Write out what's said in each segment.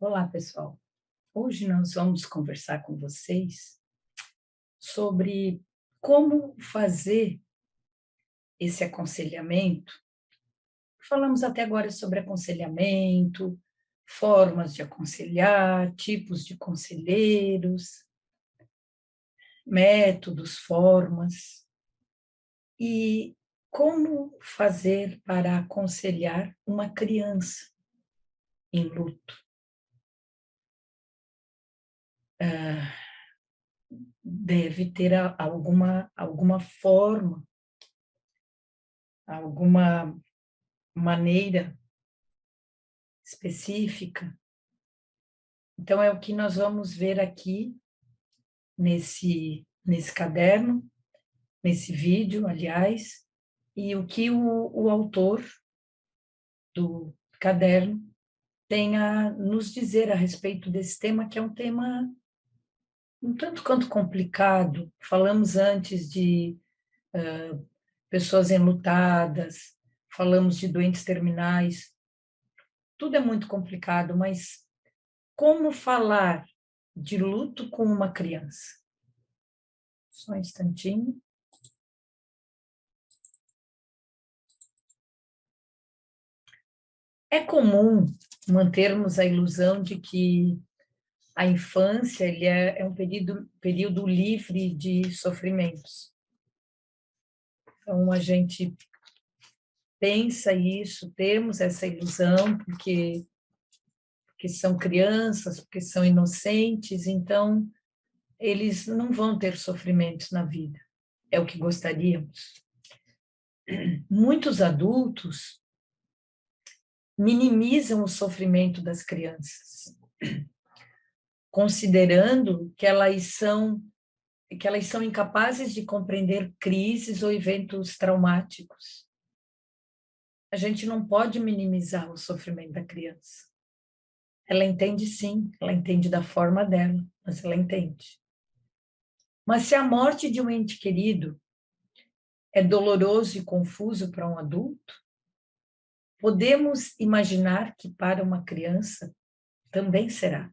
Olá, pessoal. Hoje nós vamos conversar com vocês sobre como fazer esse aconselhamento. Falamos até agora sobre aconselhamento, formas de aconselhar, tipos de conselheiros, métodos, formas, e como fazer para aconselhar uma criança em luto. Deve ter alguma forma, alguma maneira específica. Então, é o que nós vamos ver aqui nesse caderno, nesse vídeo, aliás, e o que o autor do caderno tem a nos dizer a respeito desse tema, que é um tema um tanto quanto complicado. Falamos antes de pessoas enlutadas, falamos de doentes terminais, tudo é muito complicado, mas como falar de luto com uma criança? Só um instantinho. É comum mantermos a ilusão de que a infância ele é um período livre de sofrimentos. Então, a gente pensa isso, temos essa ilusão, porque são crianças, porque são inocentes, então eles não vão ter sofrimentos na vida. É o que gostaríamos. Muitos adultos minimizam o sofrimento das crianças, considerando que elas são incapazes de compreender crises ou eventos traumáticos. A gente não pode minimizar o sofrimento da criança. Ela entende sim, ela entende da forma dela, mas ela entende. Mas se a morte de um ente querido é doloroso e confuso para um adulto, podemos imaginar que para uma criança também será.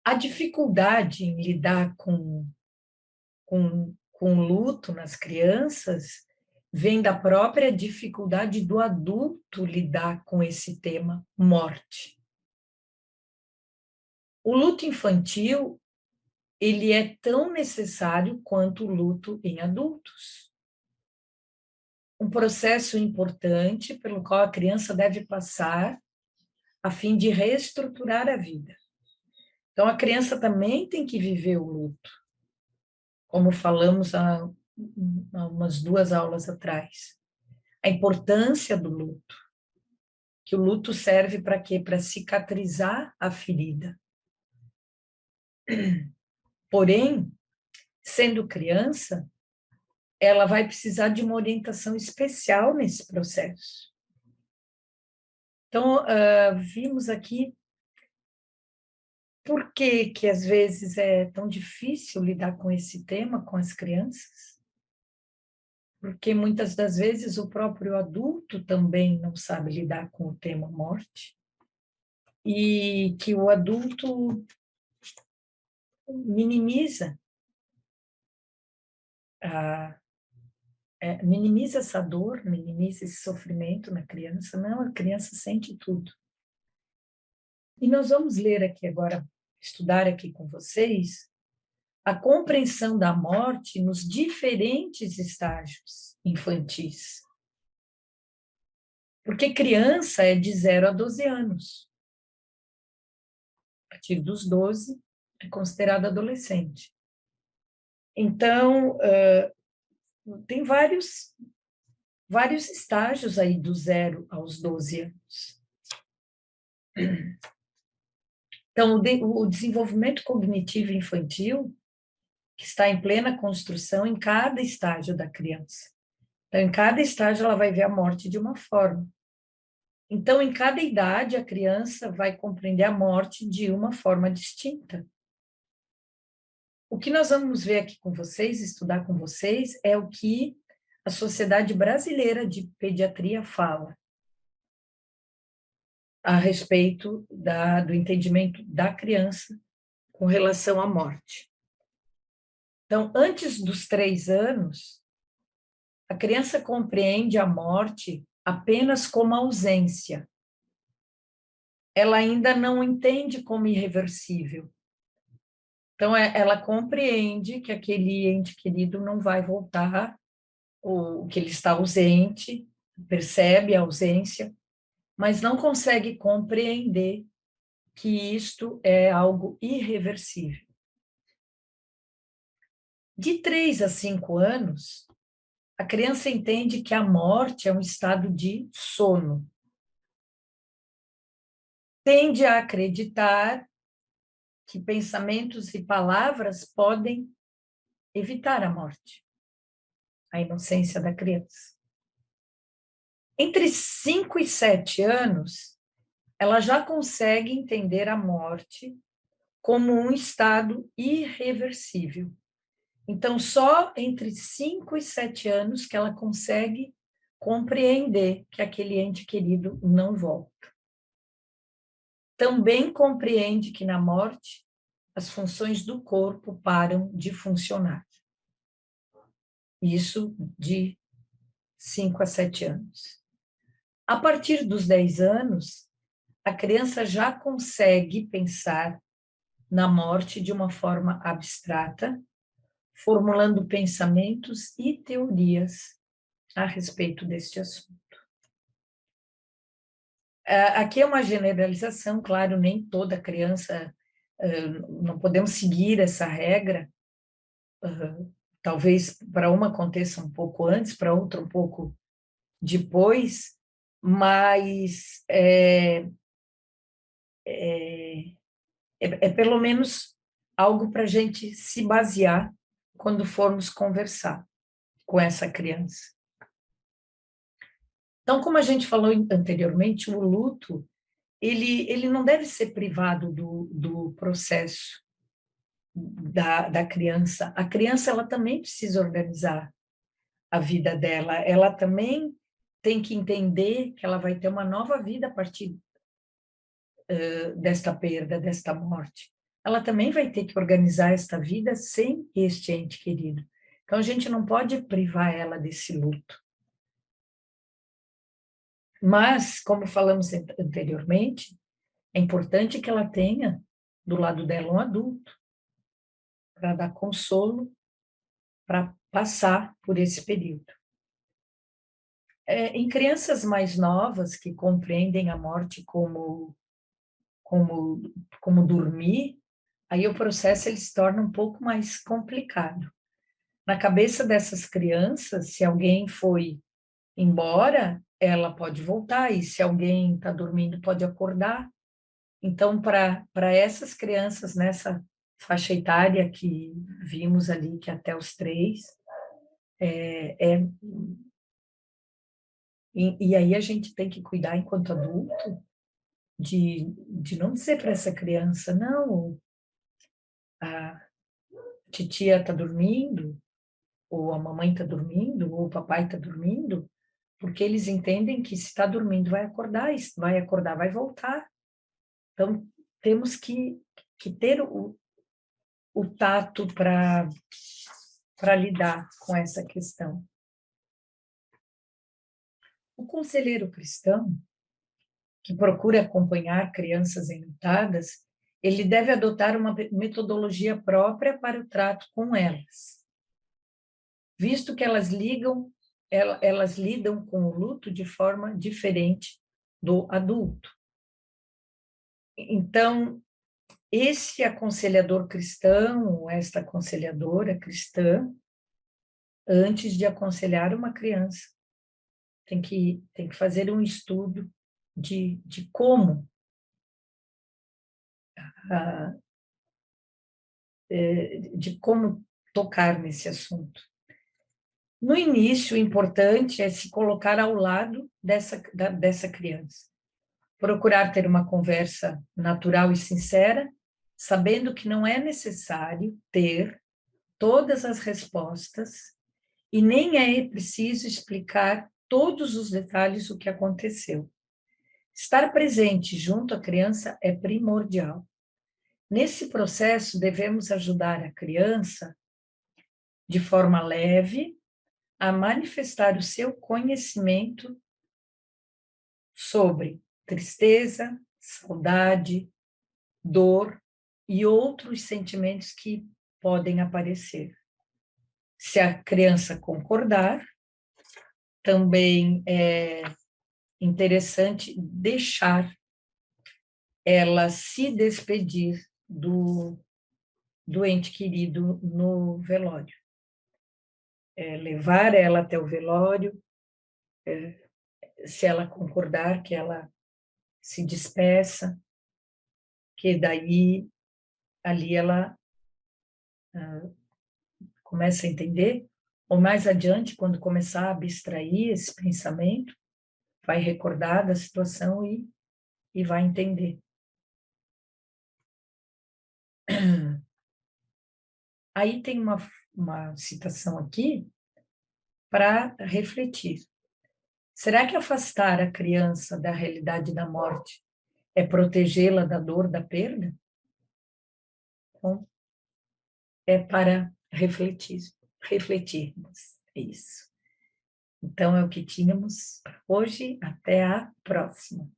A dificuldade em lidar com luto nas crianças vem da própria dificuldade do adulto lidar com esse tema, morte. O luto infantil, ele é tão necessário quanto o luto em adultos. Um processo importante pelo qual a criança deve passar a fim de reestruturar a vida. Então, a criança também tem que viver o luto, como falamos há umas 2 aulas atrás. A importância do luto, que o luto serve para quê? Para cicatrizar a ferida. Porém, sendo criança, ela vai precisar de uma orientação especial nesse processo. Então, vimos aqui por que às vezes é tão difícil lidar com esse tema com as crianças, porque muitas das vezes o próprio adulto também não sabe lidar com o tema morte, e que o adulto minimiza a minimiza essa dor, minimiza esse sofrimento na criança. Não, a criança sente tudo. E nós vamos ler aqui agora, estudar aqui com vocês, a compreensão da morte nos diferentes estágios infantis. Porque criança é de 0 a 12 anos. A partir dos 12 é considerado adolescente. Então, tem vários estágios aí do 0 aos 12 anos. Então, o desenvolvimento cognitivo infantil, que está em plena construção em cada estágio da criança. Então, em cada estágio, ela vai ver a morte de uma forma. Então, em cada idade, a criança vai compreender a morte de uma forma distinta. O que nós vamos ver aqui com vocês, estudar com vocês, é o que a Sociedade Brasileira de Pediatria fala. a respeito do entendimento da criança com relação à morte. Então, antes dos 3 anos, a criança compreende a morte apenas como ausência. Ela ainda não entende como irreversível. Então, ela compreende que aquele ente querido não vai voltar, ou que ele está ausente, percebe a ausência, mas não consegue compreender que isto é algo irreversível. De 3 a 5 anos, a criança entende que a morte é um estado de sono. Tende a acreditar que pensamentos e palavras podem evitar a morte, a inocência da criança. Entre 5 e 7 anos, ela já consegue entender a morte como um estado irreversível. Então, só entre 5 e 7 anos que ela consegue compreender que aquele ente querido não volta. Também compreende que na morte as funções do corpo param de funcionar. Isso de 5 a 7 anos. A partir dos 10 anos, a criança já consegue pensar na morte de uma forma abstrata, formulando pensamentos e teorias a respeito deste assunto. Aqui é uma generalização, claro, nem toda criança, não podemos seguir essa regra, talvez para uma aconteça um pouco antes, para outra um pouco depois, mas é pelo menos algo para a gente se basear quando formos conversar com essa criança. Então, como a gente falou anteriormente, o luto, ele não deve ser privado do processo da criança. A criança, ela também precisa organizar a vida dela, ela também tem que entender que ela vai ter uma nova vida a partir desta perda, desta morte. Ela também vai ter que organizar esta vida sem este ente querido. Então, a gente não pode privar ela desse luto. Mas, como falamos anteriormente, é importante que ela tenha do lado dela um adulto para dar consolo, para passar por esse período. Em crianças mais novas que compreendem a morte como dormir, aí o processo ele se torna um pouco mais complicado. Na cabeça dessas crianças, se alguém foi embora, ela pode voltar, e se alguém está dormindo, pode acordar. Então, para essas crianças nessa faixa etária que vimos ali, que até os 3, e aí a gente tem que cuidar enquanto adulto de não dizer para essa criança, não, a titia está dormindo, ou a mamãe está dormindo, ou o papai está dormindo, porque eles entendem que se está dormindo vai acordar, vai voltar. Então, temos que ter o tato para lidar com essa questão. O conselheiro cristão, que procura acompanhar crianças enlutadas, ele deve adotar uma metodologia própria para o trato com elas, visto que elas lidam com o luto de forma diferente do adulto. Então, esse aconselhador cristão, esta aconselhadora cristã, antes de aconselhar uma criança, tem que fazer um estudo de como tocar nesse assunto. No início, o importante é se colocar ao lado dessa criança. Procurar ter uma conversa natural e sincera, sabendo que não é necessário ter todas as respostas e nem é preciso explicar todos os detalhes do que aconteceu. Estar presente junto à criança é primordial. Nesse processo, devemos ajudar a criança, de forma leve, a manifestar o seu conhecimento sobre tristeza, saudade, dor e outros sentimentos que podem aparecer. Se a criança concordar, também é interessante deixar ela se despedir do ente querido no velório. Levar ela até o velório, se ela concordar, que ela se despeça, que daí ali ela começa a entender, ou mais adiante, quando começar a abstrair esse pensamento, vai recordar da situação e vai entender. Aí tem uma citação aqui para refletir. Será que afastar a criança da realidade da morte é protegê-la da dor da perda? Então, é para refletirmos. É isso. Então, é o que tínhamos hoje. Até a próxima.